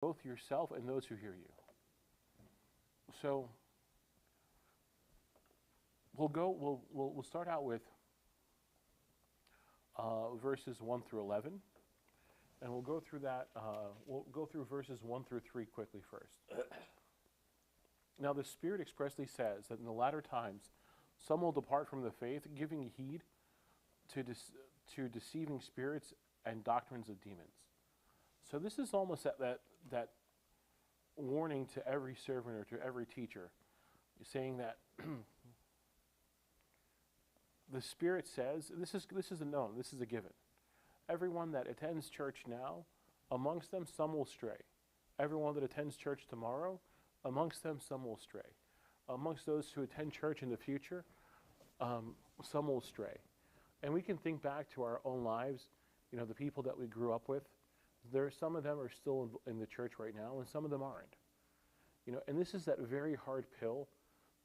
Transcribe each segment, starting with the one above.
both yourself and those who hear you. So we'll start out with verses 1 through 11, and we'll go through that. We'll go through verses 1 through 3 quickly first. Now the Spirit expressly says that in the latter times some will depart from the faith, giving heed to deceiving spirits and doctrines of demons. So this is almost that warning to every servant or to every teacher, saying that the Spirit says, this is a known, this is a given. Everyone that attends church now, amongst them some will stray. Everyone that attends church tomorrow, amongst them some will stray. Amongst those who attend church in the future, some will stray. And we can think back to our own lives, the people that we grew up with. Some of them are still in the church right now, and some of them aren't. And this is that very hard pill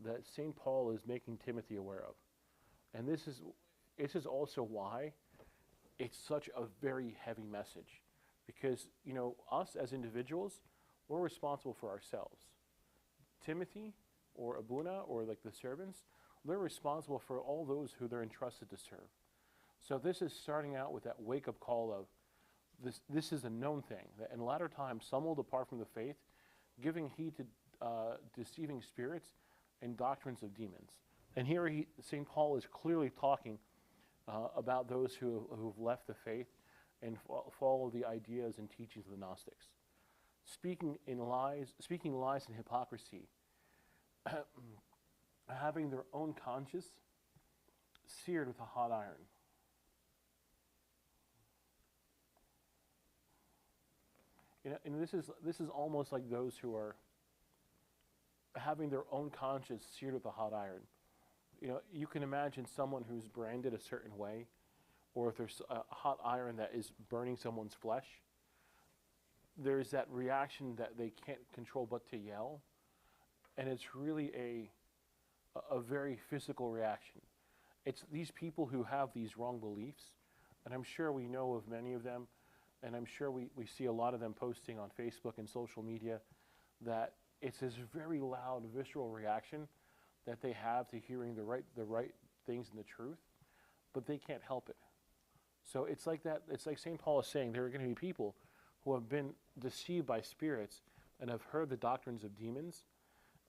that St. Paul is making Timothy aware of. And this is also why it's such a very heavy message. Because, us as individuals, we're responsible for ourselves. Timothy or Abuna or like the servants, they're responsible for all those who they're entrusted to serve. So this is starting out with that wake-up call of this is a known thing, that in latter times some will depart from the faith, giving heed to deceiving spirits and doctrines of demons. And here St. Paul is clearly talking about those who've left the faith and follow the ideas and teachings of the Gnostics. Speaking lies and hypocrisy, having their own conscience seared with a hot iron. And this is almost like those who are having their own conscience seared with a hot iron. You can imagine someone who's branded a certain way, or if there's a hot iron that is burning someone's flesh, there's that reaction that they can't control but to yell. And it's really a very physical reaction. It's these people who have these wrong beliefs, and I'm sure we know of many of them, and I'm sure we see a lot of them posting on Facebook and social media, that it's this very loud, visceral reaction that they have to hearing the right things and the truth, but they can't help it. So it's like that. It's like St. Paul is saying, there are going to be people who have been deceived by spirits and have heard the doctrines of demons,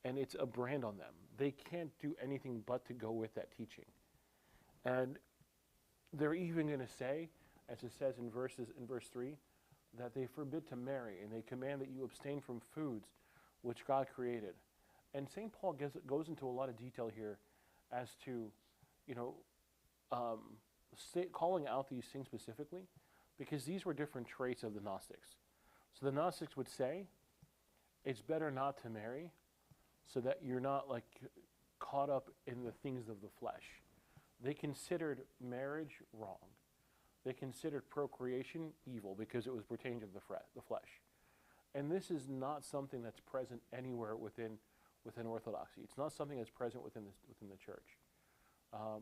and it's a brand on them. They can't do anything but to go with that teaching. And they're even going to say, as it says in verse 3, that they forbid to marry, and they command that you abstain from foods which God created. And St. Paul goes into a lot of detail here as to, calling out these things specifically, because these were different traits of the Gnostics. So the Gnostics would say, it's better not to marry so that you're not caught up in the things of the flesh. They considered marriage wrong. They considered procreation evil because it was pertaining to the flesh. And this is not something that's present anywhere within Orthodoxy. It's not something that's present within the church.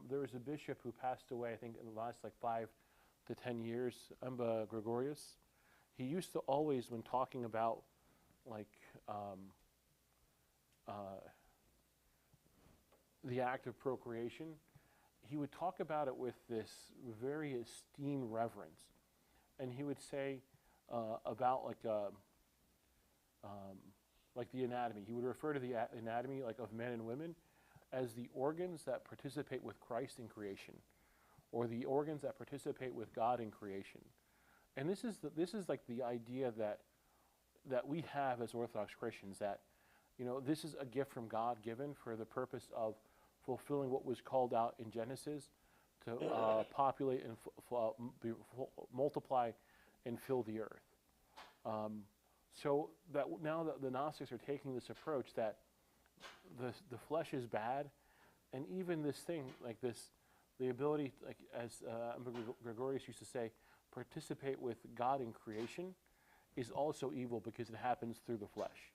There was a bishop who passed away, I think, in the last 5 to 10 years, Kyrillos. He used to always, when talking about the act of procreation, he would talk about it with this very esteemed reverence. And he would say about the anatomy. He would refer to the anatomy of men and women as the organs that participate with Christ in creation, or the organs that participate with God in creation. And this is the idea that we have as Orthodox Christians, that this is a gift from God given for the purpose of fulfilling what was called out in Genesis to populate and multiply and fill the earth. So that now that the Gnostics are taking this approach that the flesh is bad, and even this thing the ability, as Gregorius used to say, participate with God in creation, is also evil because it happens through the flesh.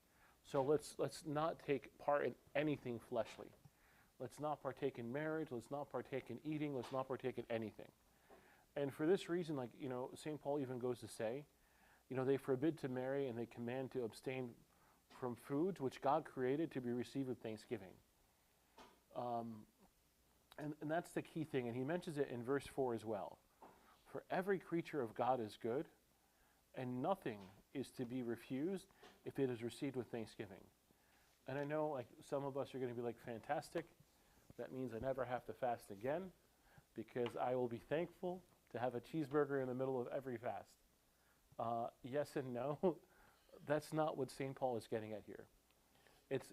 So let's not take part in anything fleshly. Let's not partake in marriage. Let's not partake in eating. Let's not partake in anything. And for this reason, St. Paul even goes to say They forbid to marry and they command to abstain from foods which God created to be received with thanksgiving. And that's the key thing. And he mentions it in verse 4 as well. For every creature of God is good, and nothing is to be refused if it is received with thanksgiving. And I know like some of us are going to be like, fantastic. That means I never have to fast again, because I will be thankful to have a cheeseburger in the middle of every fast. Yes and no. That's not what St. Paul is getting at here.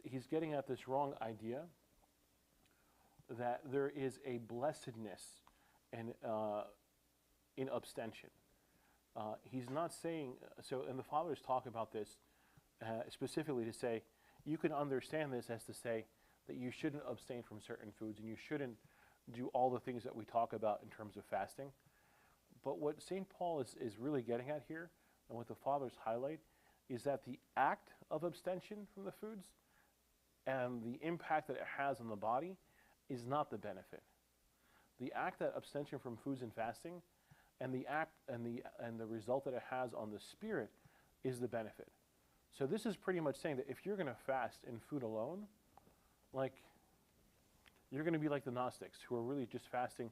He's getting at this wrong idea that there is a blessedness in abstention. He's not saying, and the fathers talk about this specifically to say, you can understand this as to say that you shouldn't abstain from certain foods and you shouldn't do all the things that we talk about in terms of fasting. But what St. Paul is really getting at here, and what the fathers highlight, is that the act of abstention from the foods and the impact that it has on the body is not the benefit. The act that abstention from foods and fasting and the act and the result that it has on the spirit is the benefit. So this is pretty much saying that if you're going to fast in food alone, like you're going to be like the Gnostics who are really just fasting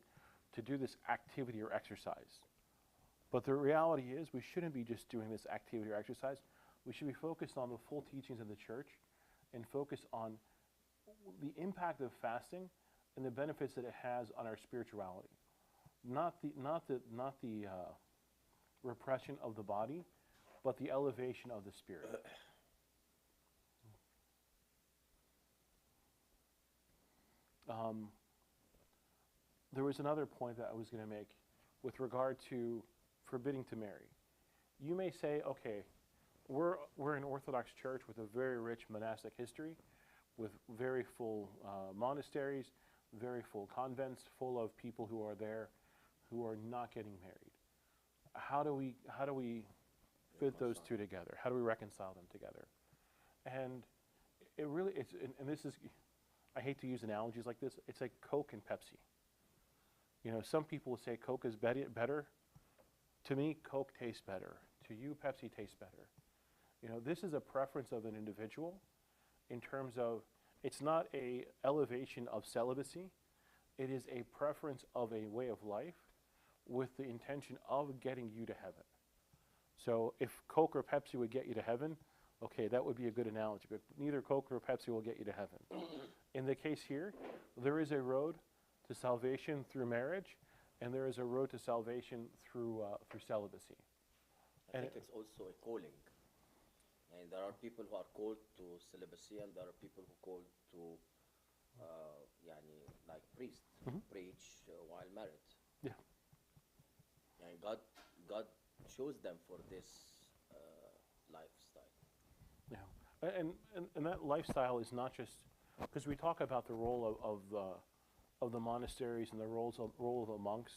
to do this activity or exercise. But the reality is we shouldn't be just doing this activity or exercise. We should be focused on the full teachings of the church and focus on the impact of fasting and the benefits that it has on our spirituality. Not the repression of the body, but the elevation of the spirit. There was another point that I was going to make with regard to forbidding to marry. You may say, okay, we're an Orthodox church with a very rich monastic history, with very full monasteries, very full convents, full of people who are there who are not getting married. How do we fit those two together? How do we reconcile them together? And it really, and this is, I hate to use analogies like this, it's like Coke and Pepsi. Some people will say Coke is better. To me, Coke tastes better. To you, Pepsi tastes better. This is a preference of an individual in terms of, it's not a elevation of celibacy. It is a preference of a way of life with the intention of getting you to heaven. So if Coke or Pepsi would get you to heaven, okay, that would be a good analogy, but neither Coke or Pepsi will get you to heaven. In the case here, there is a road to salvation through marriage, and there is a road to salvation through celibacy. I think it's also a calling. And there are people who are called to celibacy, and there are people who are called to, like priests, preach while married. Yeah. And God chose them for this lifestyle. Yeah, and that lifestyle is not just, because we talk about the role of the monasteries and the role of the monks,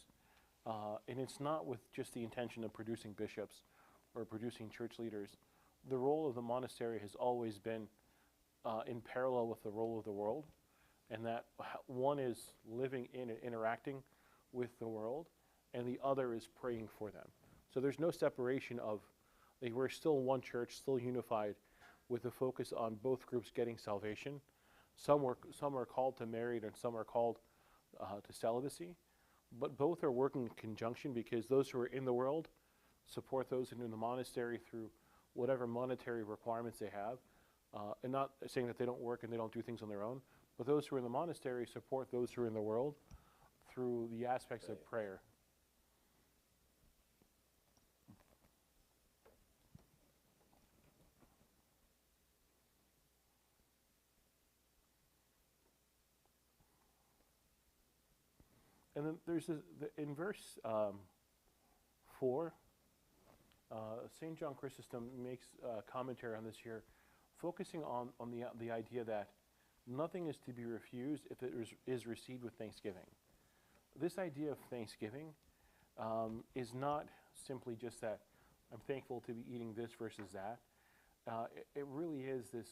and it's not with just the intention of producing bishops or producing church leaders. The role of the monastery has always been in parallel with the role of the world, and that one is living in and interacting with the world, and the other is praying for them. So there's no separation of, we're still one church, still unified, with a focus on both groups getting salvation. Some are called to married, and some are called to celibacy, but both are working in conjunction, because those who are in the world support those who are in the monastery through whatever monetary requirements they have, and not saying that they don't work and they don't do things on their own, but those who are in the monastery support those who are in the world through the aspects of prayer. And then there's in verse 4, St. John Chrysostom makes a commentary on this here, focusing on the idea that nothing is to be refused if it is received with thanksgiving. This idea of thanksgiving is not simply just that I'm thankful to be eating this versus that. It really is this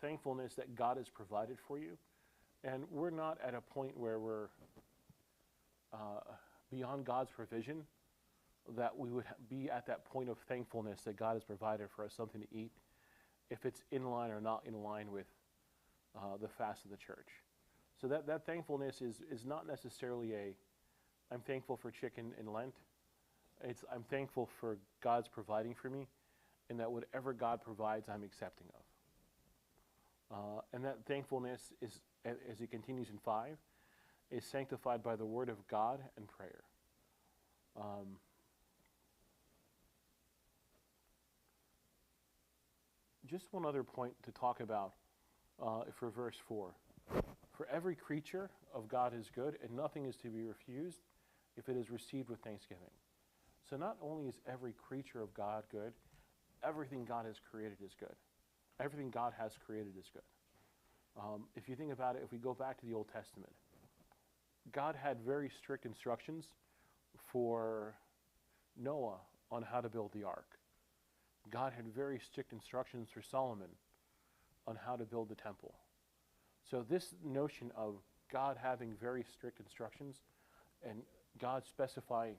thankfulness that God has provided for you. And we're not at a point where we're beyond God's provision. that we would be at that point of thankfulness that God has provided for us something to eat, if it's in line or not in line with the fast of the church. So that thankfulness is not necessarily I'm thankful for chicken in Lent. I'm thankful for God's providing for me, and that whatever God provides, I'm accepting of. And that thankfulness is, as it continues in 5, is sanctified by the word of God and prayer. Just one other point to talk about for verse 4. For every creature of God is good, and nothing is to be refused if it is received with thanksgiving. So not only is every creature of God good, everything God has created is good. Everything God has created is good. If you think about it, if we go back to the Old Testament, God had very strict instructions for Noah on how to build the ark. God had very strict instructions for Solomon on how to build the temple. So this notion of God having very strict instructions and God specifying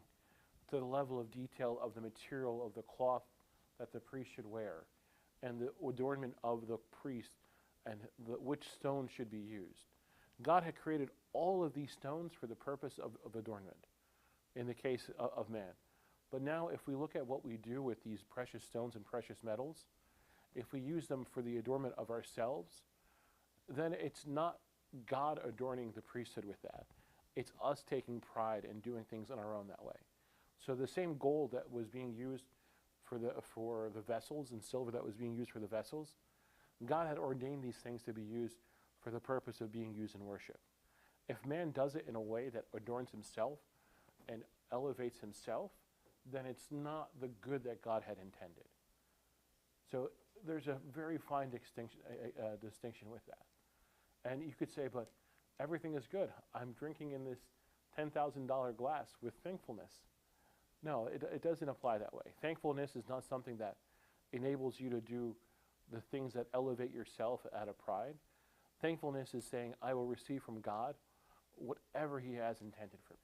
to the level of detail of the material of the cloth that the priest should wear and the adornment of the priest and which stone should be used. God had created all of these stones for the purpose of adornment in the case of man. But now if we look at what we do with these precious stones and precious metals, if we use them for the adornment of ourselves, then it's not God adorning the priesthood with that. It's us taking pride in doing things on our own that way. So the same gold that was being used for the vessels and silver that was being used for the vessels, God had ordained these things to be used for the purpose of being used in worship. If man does it in a way that adorns himself and elevates himself, then it's not the good that God had intended. So there's a very fine distinction with that. And you could say, but everything is good. I'm drinking in this $10,000 glass with thankfulness. No, it doesn't apply that way. Thankfulness is not something that enables you to do the things that elevate yourself out of pride. Thankfulness is saying, I will receive from God whatever he has intended for me.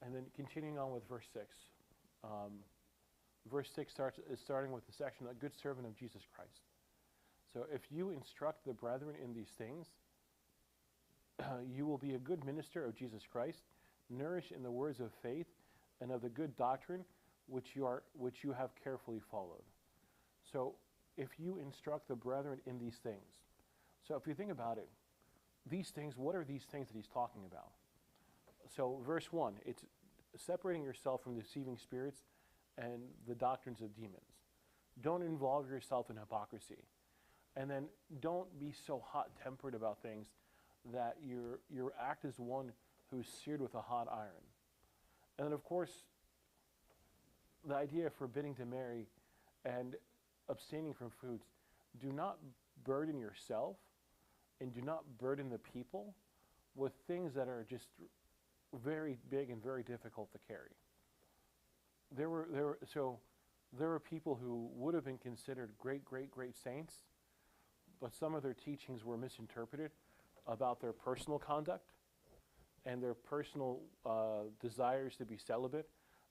And then continuing on with verse 6. Verse 6 is starting with the section, a good servant of Jesus Christ. So if you instruct the brethren in these things, you will be a good minister of Jesus Christ, nourished in the words of faith and of the good doctrine which you have carefully followed. So if you instruct the brethren in these things. So if you think about it, these things, what are these things that he's talking about? So verse 1, it's separating yourself from deceiving spirits and the doctrines of demons. Don't involve yourself in hypocrisy. And then don't be so hot-tempered about things that your act is one who's seared with a hot iron. And then, of course, the idea of forbidding to marry and abstaining from foods, do not burden yourself and do not burden the people with things that are just very big and very difficult to carry. There were people who would have been considered great saints, but some of their teachings were misinterpreted about their personal conduct and their personal desires to be celibate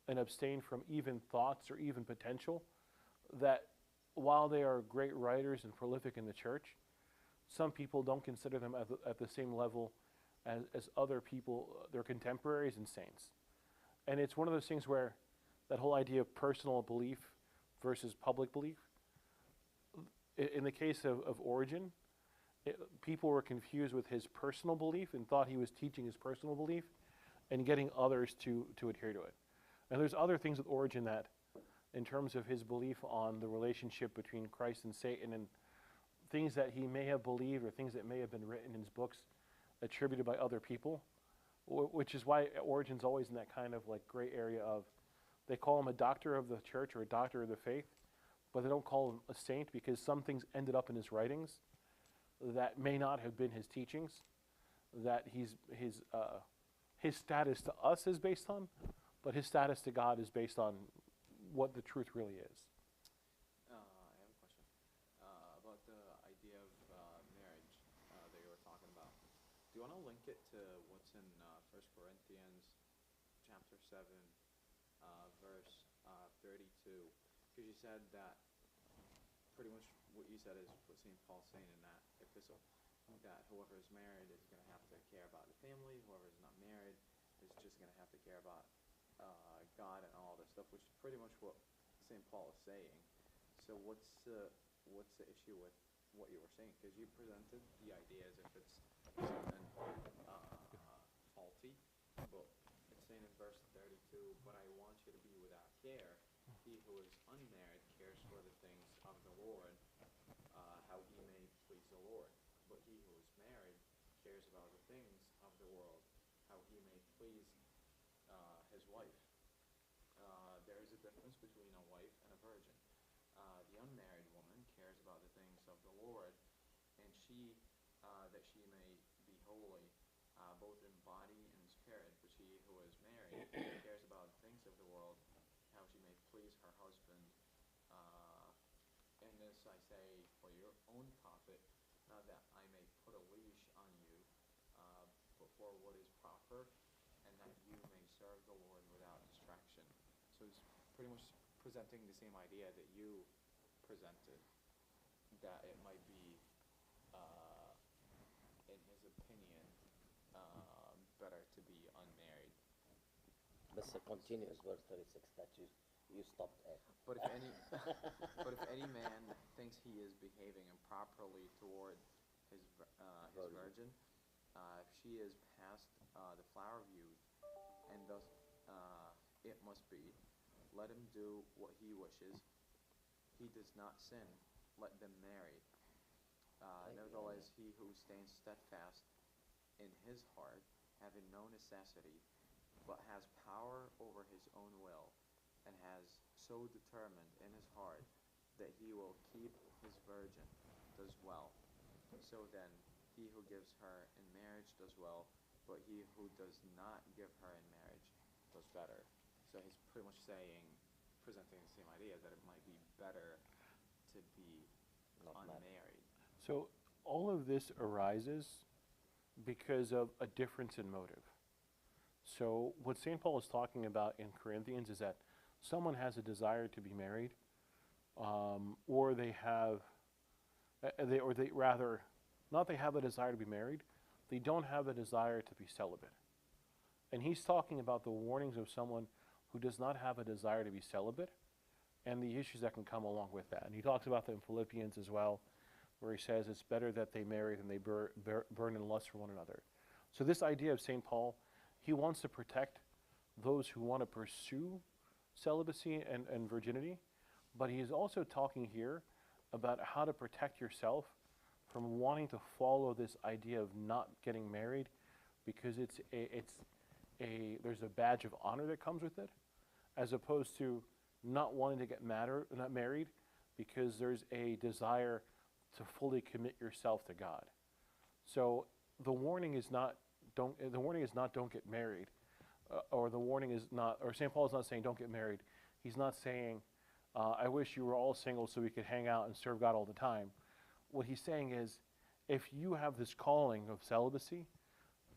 and abstain from even thoughts or even potential that while they are great writers and prolific in the church, some people don't consider them at the same level as other people, their contemporaries and saints. And it's one of those things where that whole idea of personal belief versus public belief, in the case of Origen, people were confused with his personal belief and thought he was teaching his personal belief and getting others to adhere to it. And there's other things with Origen that, in terms of his belief on the relationship between Christ and Satan and things that he may have believed or things that may have been written in his books attributed by other people, which is why Origen's always in that kind of like gray area of, they call him a doctor of the church or a doctor of the faith, but they don't call him a saint because some things ended up in his writings that may not have been his teachings, that his status to us is based on, but his status to God is based on what the truth really is. you want to link it to what's in 1 Corinthians chapter 7, verse 32? Because you said that pretty much what you said is what St. Paul's saying in that epistle, that whoever is married is going to have to care about the family, whoever is not married is just going to have to care about God and all this stuff, which is pretty much what St. Paul is saying. So what's the issue with what you were saying? Because you presented the idea as if it's something faulty, but it's saying in verse 32, but I want you to be without care. He who is unmarried cares for the things of the Lord, how he may please the Lord. But he who is married cares about the things of the world, how he may please his wife. There is a difference between a wife and a virgin. The unmarried woman cares about the things of the Lord, and that she may be holy, both in body and spirit. But she who is married cares about the things of the world, how she may please her husband. And this I say for your own profit, not that I may put a leash on you, but for what is proper, and that you may serve the Lord without distraction. So it's pretty much presenting the same idea that you presented, that it might be, in his opinion, better to be unmarried. That's a continuous verse 36 that you stopped at. But if any man thinks he is behaving improperly toward his virgin, if she is past the flower of youth, and thus it must be, let him do what he wishes. He does not sin. Let them marry. Nevertheless, he who stands steadfast in his heart, having no necessity, but has power over his own will, and has so determined in his heart that he will keep his virgin, does well. So then, he who gives her in marriage does well, but he who does not give her in marriage does better. So he's pretty much saying, presenting the same idea, that it might be better to be Not unmarried. So all of this arises because of a difference in motive. So what St. Paul is talking about in Corinthians is that someone has a desire to be married, or they have a desire to be married, they don't have a desire to be celibate. And he's talking about the warnings of someone who does not have a desire to be celibate and the issues that can come along with that. And he talks about that in Philippians as well, where he says it's better that they marry than they burn in lust for one another. So this idea of St. Paul, he wants to protect those who want to pursue celibacy and virginity, but he is also talking here about how to protect yourself from wanting to follow this idea of not getting married because there's a badge of honor that comes with it, as opposed to not wanting to get not married because there's a desire to fully commit yourself to God. So the warning is not don't get married, or St. Paul is not saying don't get married. He's not saying I wish you were all single so we could hang out and serve God all the time. What he's saying is, if you have this calling of celibacy,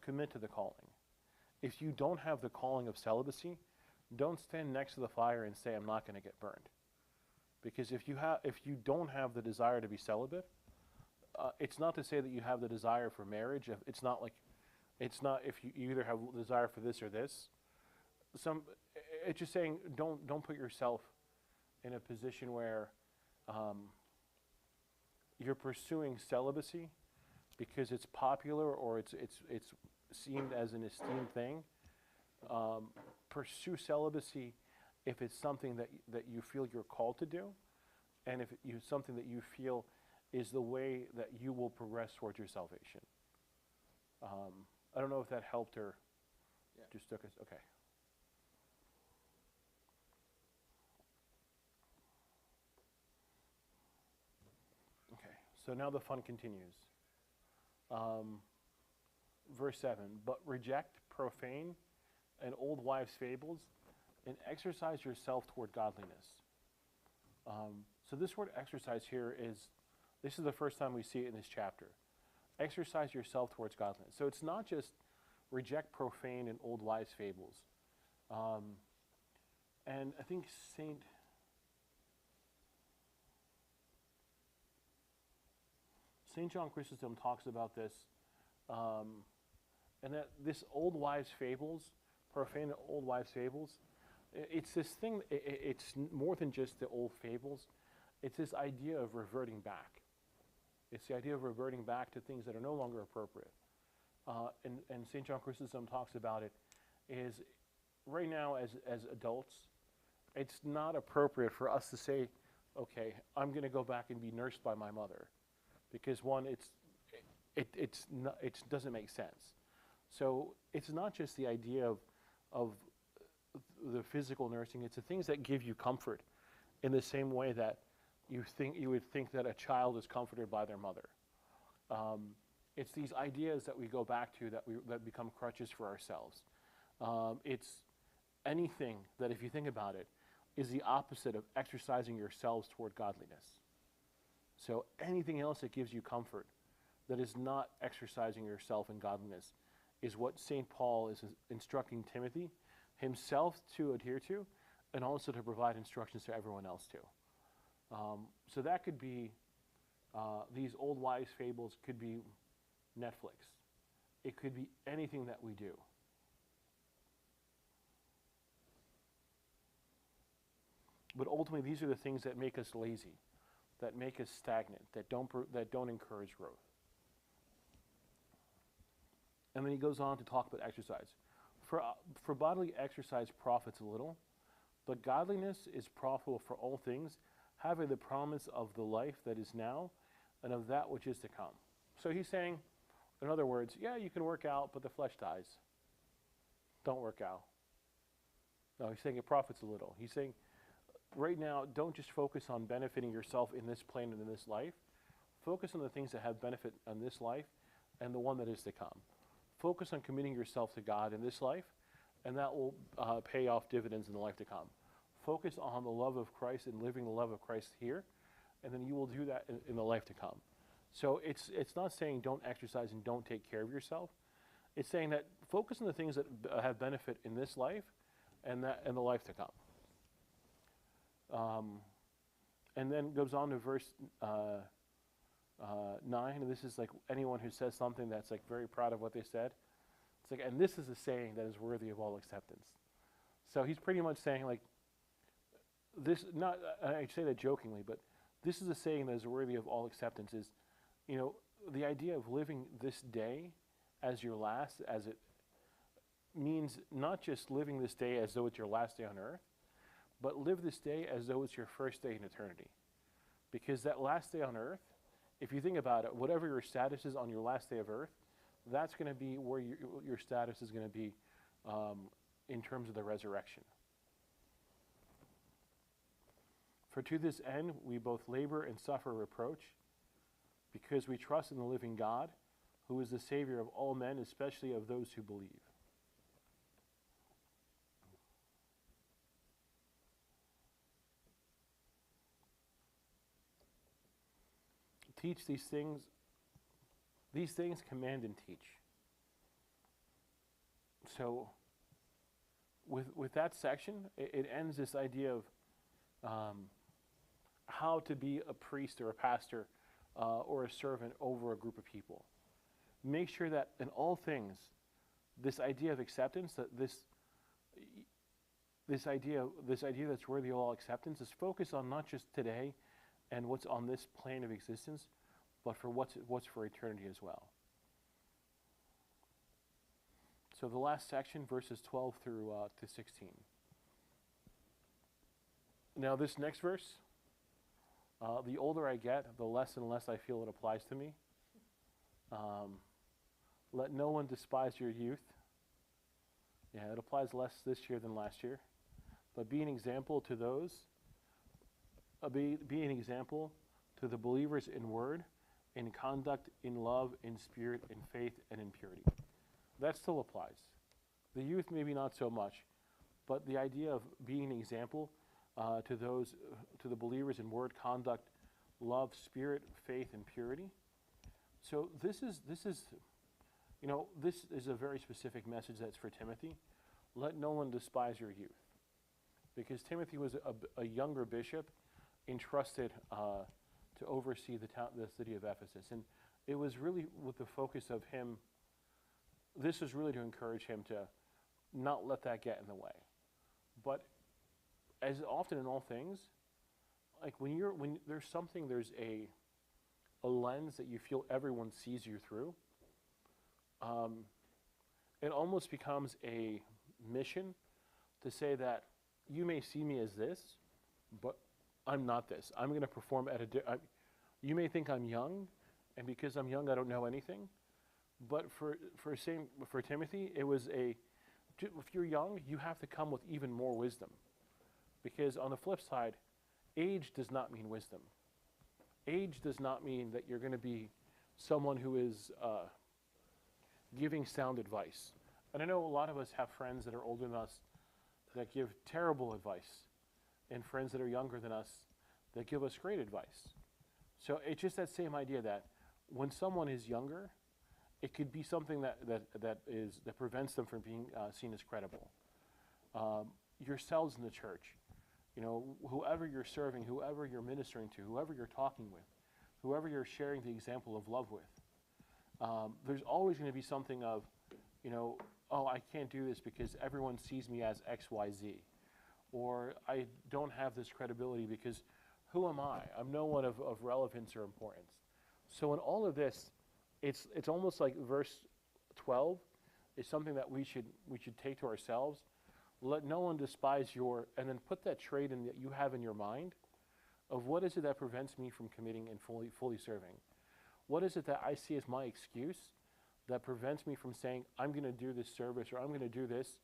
commit to the calling. If you don't have the calling of celibacy, don't stand next to the fire and say, I'm not going to get burned. Because if you don't have the desire to be celibate, it's not to say that you have the desire for marriage. It's not if you either have desire for this or this. It's just saying don't put yourself in a position where you're pursuing celibacy because it's popular or it's seen as an esteemed thing. Pursue celibacy if it's something that you feel you're called to do, and if it's something that you feel is the way that you will progress towards your salvation. I don't know if that helped or just took us. Okay. Okay, so now the fun continues. Verse 7, but reject profane and old wives' fables, and exercise yourself toward godliness. So this word exercise here this is the first time we see it in this chapter. exercise yourself towards godliness. So it's not just reject profane and old wives' fables. And I think Saint John Chrysostom talks about this, and that this old wives' fables, profane old wives' fables, it's this thing, it's more than just the old fables. It's this idea of reverting back. It's the idea of reverting back to things that are no longer appropriate. And St. John Chrysostom talks about it, is right now as adults, it's not appropriate for us to say, okay, I'm going to go back and be nursed by my mother. Because one, it doesn't make sense. So it's not just the idea of the physical nursing, it's the things that give you comfort in the same way that you would think that a child is comforted by their mother. It's these ideas that we go back to that become crutches for ourselves. It's anything that, if you think about it, is the opposite of exercising yourselves toward godliness. So anything else that gives you comfort, that is not exercising yourself in godliness, is what St. Paul is instructing Timothy himself to adhere to, and also to provide instructions to everyone else too. So that could be, these old wives' fables could be Netflix. It could be anything that we do. But ultimately, these are the things that make us lazy, that make us stagnant, that don't encourage growth. And then he goes on to talk about exercise. For bodily exercise profits a little, but godliness is profitable for all things, having the promise of the life that is now and of that which is to come. So he's saying, in other words, yeah, you can work out, but the flesh dies. Don't work out. No, he's saying it profits a little. He's saying, right now, don't just focus on benefiting yourself in this plane and in this life. Focus on the things that have benefit in this life and the one that is to come. Focus on committing yourself to God in this life, and that will pay off dividends in the life to come. Focus on the love of Christ and living the love of Christ here, and then you will do that in the life to come. So it's not saying don't exercise and don't take care of yourself. It's saying that focus on the things that have benefit in this life and the life to come. And then goes on to verse 9, and this is like anyone who says something that's like very proud of what they said. It's like, and this is a saying that is worthy of all acceptance. So he's pretty much saying like, this, not, I say that jokingly, but this is a saying that is worthy of all acceptance is, you know, the idea of living this day as your last, as it means not just living this day as though it's your last day on earth, but live this day as though it's your first day in eternity. Because that last day on earth, if you think about it, whatever your status is on your last day of earth, that's going to be where your status is going to be in terms of the resurrection. For to this end we both labor and suffer reproach, because we trust in the living God, who is the Savior of all men, especially of those who believe. Teach these things command and teach. So with that section, it ends this idea of how to be a priest or a pastor or a servant over a group of people. Make sure that in all things, this idea of acceptance, that this idea that's worthy of all acceptance, is focused on not just today and what's on this plane of existence, but for what's for eternity as well. So the last section, verses 12 through to 16. Now this next verse, the older I get, the less and less I feel it applies to me. Let no one despise your youth. Yeah, it applies less this year than last year. But be an example to those, be an example to the believers in word, in conduct, in love, in spirit, in faith, and in purity. That still applies. The youth maybe not so much, but the idea of being an example to the believers in word, conduct, love, spirit, faith, and purity, So this is, this is a very specific message that's for Timothy. Let no one despise your youth. Because Timothy was a younger bishop entrusted to oversee the city of Ephesus. And it was really with the focus of him, this was really to encourage him to not let that get in the way. But as often in all things, like when there's a lens that you feel everyone sees you through, it almost becomes a mission to say that you may see me as this, but I'm not this. I'm going to perform at you may think I'm young, and because I'm young, I don't know anything. But for Timothy, it was if you're young, you have to come with even more wisdom. Because on the flip side, age does not mean wisdom. Age does not mean that you're going to be someone who is giving sound advice. And I know a lot of us have friends that are older than us that give terrible advice, and friends that are younger than us that give us great advice. So it's just that same idea that when someone is younger, it could be something that prevents them from being seen as credible. Yourselves in the church, whoever you're serving, whoever you're ministering to, whoever you're talking with, whoever you're sharing the example of love with, there's always going to be something of, oh, I can't do this because everyone sees me as X, Y, Z. Or I don't have this credibility because who am I? I'm no one of relevance or importance. So in all of this, it's almost like verse 12 is something that we should take to ourselves. Let no one despise and then put that trait in that you have in your mind of what is it that prevents me from committing and fully serving. What is it that I see as my excuse that prevents me from saying, I'm going to do this service or I'm going to do this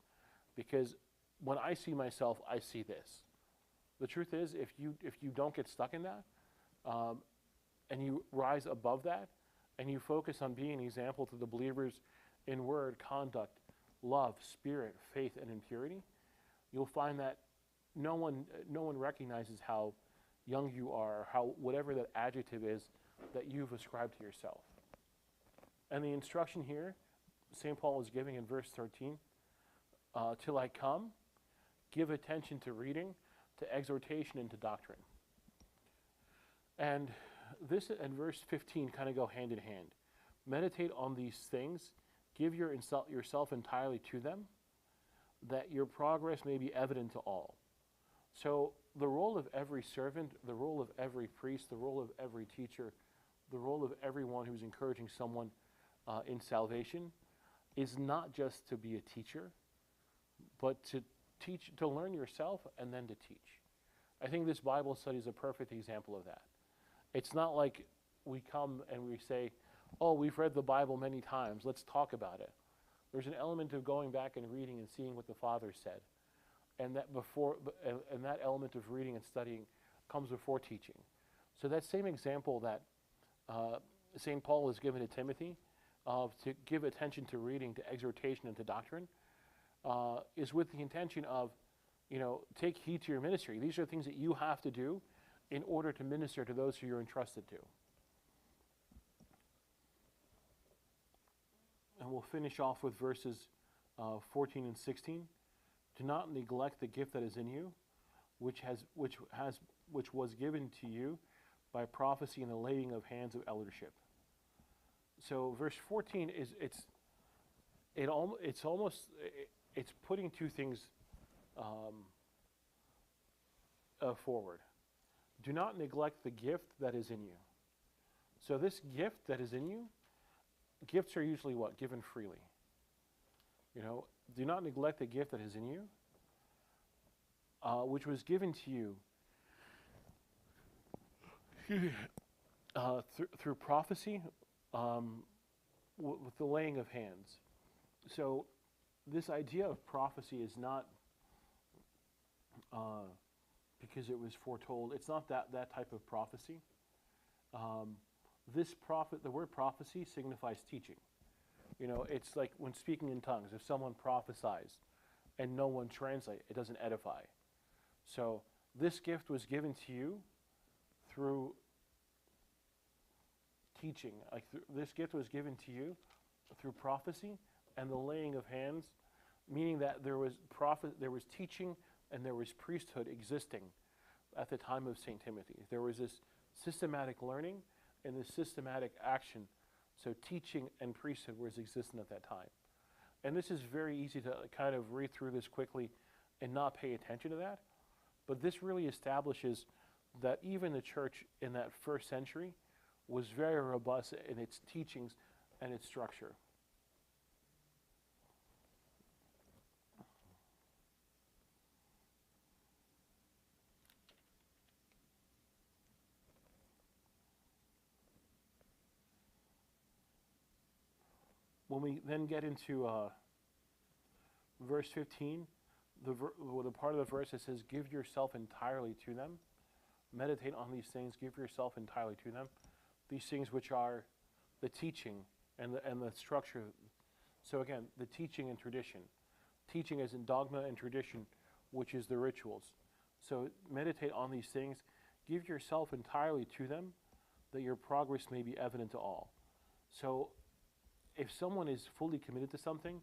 because when I see myself, I see this. The truth is, if you don't get stuck in that, and you rise above that, and you focus on being an example to the believers in word, conduct, love, spirit, faith, and in purity, you'll find that no one recognizes how young you are, how whatever that adjective is that you've ascribed to yourself. And the instruction here, St. Paul is giving in verse 13, till I come, give attention to reading, to exhortation, and to doctrine. And this and verse 15 kind of go hand in hand. Meditate on these things, give yourself entirely to them, that your progress may be evident to all. So the role of every servant, the role of every priest, the role of every teacher, the role of everyone who's encouraging someone in salvation is not just to be a teacher, but to teach, to learn yourself and then to teach. I think this Bible study is a perfect example of that. It's not like we come and we say, oh, we've read the Bible many times, let's talk about it. There's an element of going back and reading and seeing what the Father said. And that element of reading and studying comes before teaching. So that same example that St. Paul is given to Timothy, to give attention to reading, to exhortation, and to doctrine, is with the intention of, take heed to your ministry. These are things that you have to do in order to minister to those who you're entrusted to. And we'll finish off with verses 14 and 16. Do not neglect the gift that is in you, which was given to you by prophecy and the laying of hands of eldership. So verse 14 is it's putting two things forward. Do not neglect the gift that is in you. So this gift that is in you, gifts are usually what? Given freely. Do not neglect the gift that is in you, which was given to you through prophecy, with the laying of hands. So this idea of prophecy is not because it was foretold. It's not that type of prophecy. The word prophecy signifies teaching. It's like when speaking in tongues. If someone prophesies and no one translates, it doesn't edify. So this gift was given to you through teaching. Like this gift was given to you through prophecy and the laying of hands, meaning that there was teaching and there was priesthood existing at the time of St. Timothy. There was this systematic learning and this systematic action. So teaching and priesthood was existent at that time. And this is very easy to kind of read through this quickly and not pay attention to that. But this really establishes that even the church in that first century was very robust in its teachings and its structure. When we then get into verse 15, the part of the verse that says, give yourself entirely to them, meditate on these things, give yourself entirely to them, these things which are the teaching and the structure. So again, the teaching and tradition. Teaching as in dogma and tradition, which is the rituals. So meditate on these things, give yourself entirely to them, that your progress may be evident to all. So if someone is fully committed to something,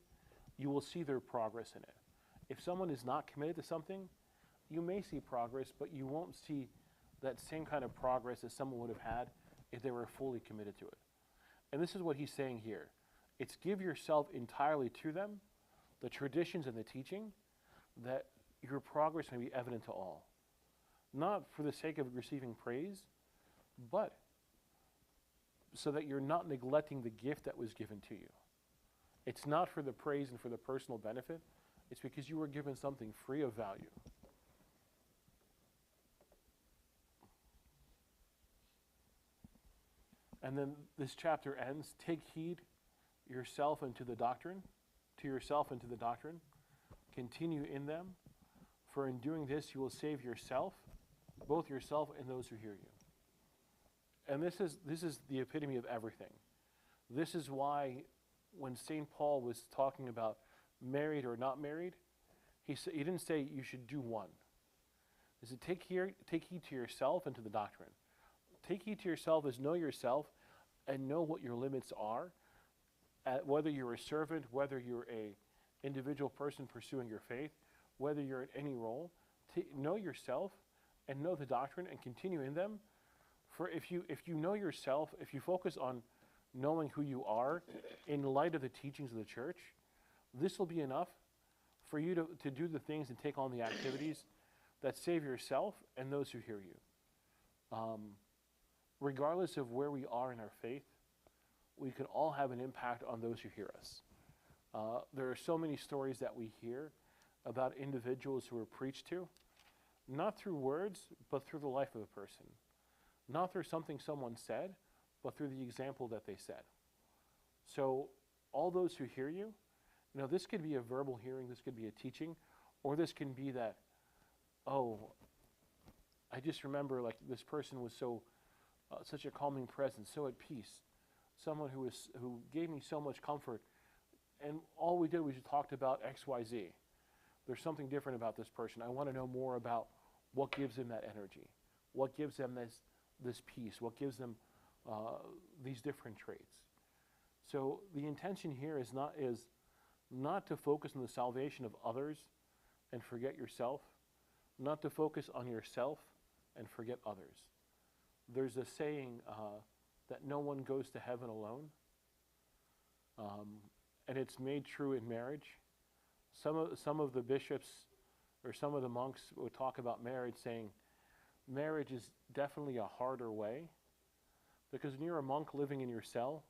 you will see their progress in it. If someone is not committed to something, you may see progress, but you won't see that same kind of progress as someone would have had if they were fully committed to it. And this is what he's saying here. It's give yourself entirely to them, the traditions and the teaching, that your progress may be evident to all. Not for the sake of receiving praise, but so that you're not neglecting the gift that was given to you. It's not for the praise and for the personal benefit. It's because you were given something free of value. And then this chapter ends, take heed yourself and to the doctrine, to yourself and to the doctrine. Continue in them, for in doing this you will save yourself, both yourself and those who hear you. And this is the epitome of everything. This is why when St. Paul was talking about married or not married, he didn't say you should do one. He said take heed to yourself and to the doctrine. Take heed to yourself as know yourself and know what your limits are, whether you're a servant, whether you're a individual person pursuing your faith, whether you're in any role. Know yourself and know the doctrine and continue in them. For if you know yourself, if you focus on knowing who you are in light of the teachings of the church, this will be enough for you to do the things and take on the activities that save yourself and those who hear you. Regardless of where we are in our faith, we can all have an impact on those who hear us. There are so many stories that we hear about individuals who are preached to, not through words, but through the life of a person. Not through something someone said, but through the example that they said. So all those who hear you, this could be a verbal hearing, this could be a teaching, or this can be that, I just remember like this person was such a calming presence, so at peace. Someone who gave me so much comfort, and all we did was we talked about X, Y, Z. There's something different about this person. I want to know more about what gives them that energy, what gives them this peace, what gives them these different traits. So the intention here is not to focus on the salvation of others and forget yourself, not to focus on yourself and forget others. There's a saying that no one goes to heaven alone, and it's made true in marriage. Some of the bishops or some of the monks would talk about marriage, saying marriage is definitely a harder way, because when you're a monk living in your cell,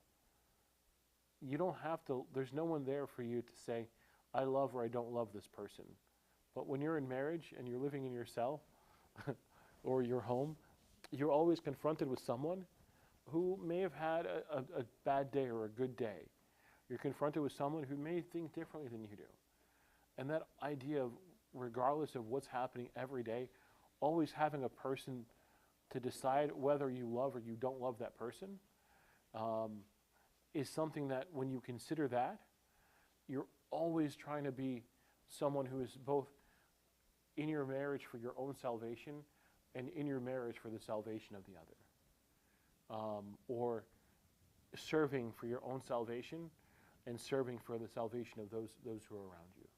you don't have to, there's no one there for you to say, I love or I don't love this person. But when you're in marriage and you're living in your cell or your home, you're always confronted with someone who may have had a bad day or a good day. You're confronted with someone who may think differently than you do. And that idea of, regardless of what's happening every day, always having a person to decide whether you love or you don't love that person, is something that when you consider that, you're always trying to be someone who is both in your marriage for your own salvation and in your marriage for the salvation of the other. Or serving for your own salvation and serving for the salvation of those who are around you.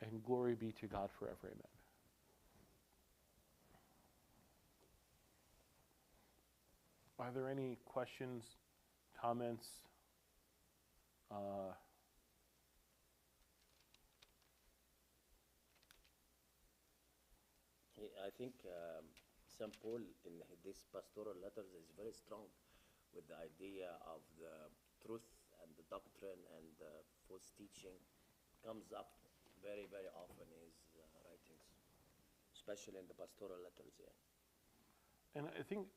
And glory be to God forever. Amen. Are there any questions, comments? I think St. Paul in this pastoral letters is very strong with the idea of the truth and the doctrine and the false teaching comes up very, very often in his writings, especially in the pastoral letters. Yeah. And I think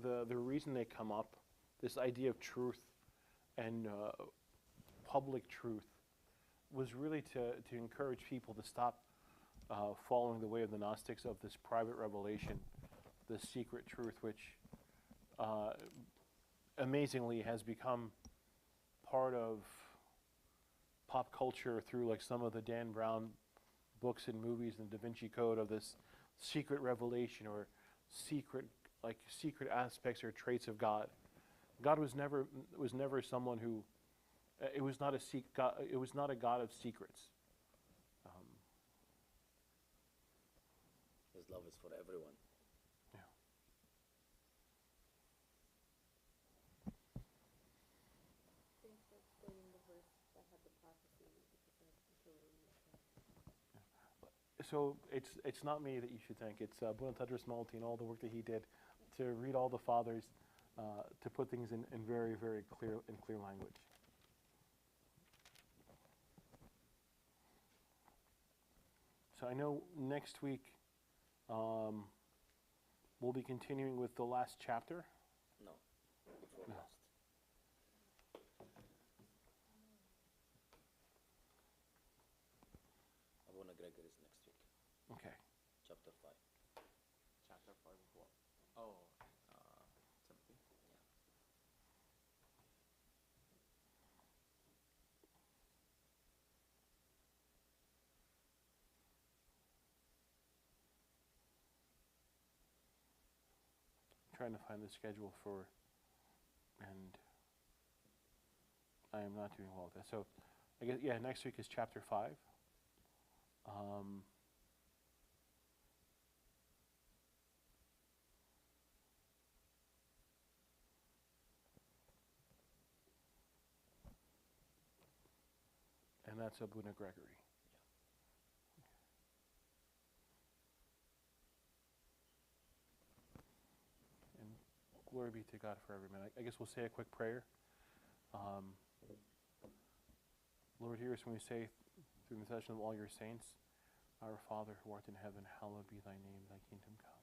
the reason they come up, this idea of truth and public truth, was really to encourage people to stop following the way of the Gnostics of this private revelation, this secret truth, which amazingly has become part of pop culture through like some of the Dan Brown books and movies and Da Vinci Code, of this secret revelation or secret aspects or traits of God. God was never someone who it was not a God of secrets. His love is for everyone. Yeah. Thanks for explaining the verse that had the prophecy because I totally missed that. So it's not me that you should thank. It's Buonatadros Malti and all the work that he did to read all the fathers, to put things in very, very clear language. So I know next week we'll be continuing with the last chapter. No, before No. last. Abuna Gregor is next week, Okay. chapter 5. Chapter 5 of what? Oh, Timothy. Trying to find the schedule for, and I am not doing well with that. So I guess, yeah, next week is chapter 5. And that's Abuna Gregory. And glory be to God for every man. I guess we'll say a quick prayer. Lord, hear us when we say, through the intercession of all your saints, Our Father who art in heaven, hallowed be thy name, thy kingdom come.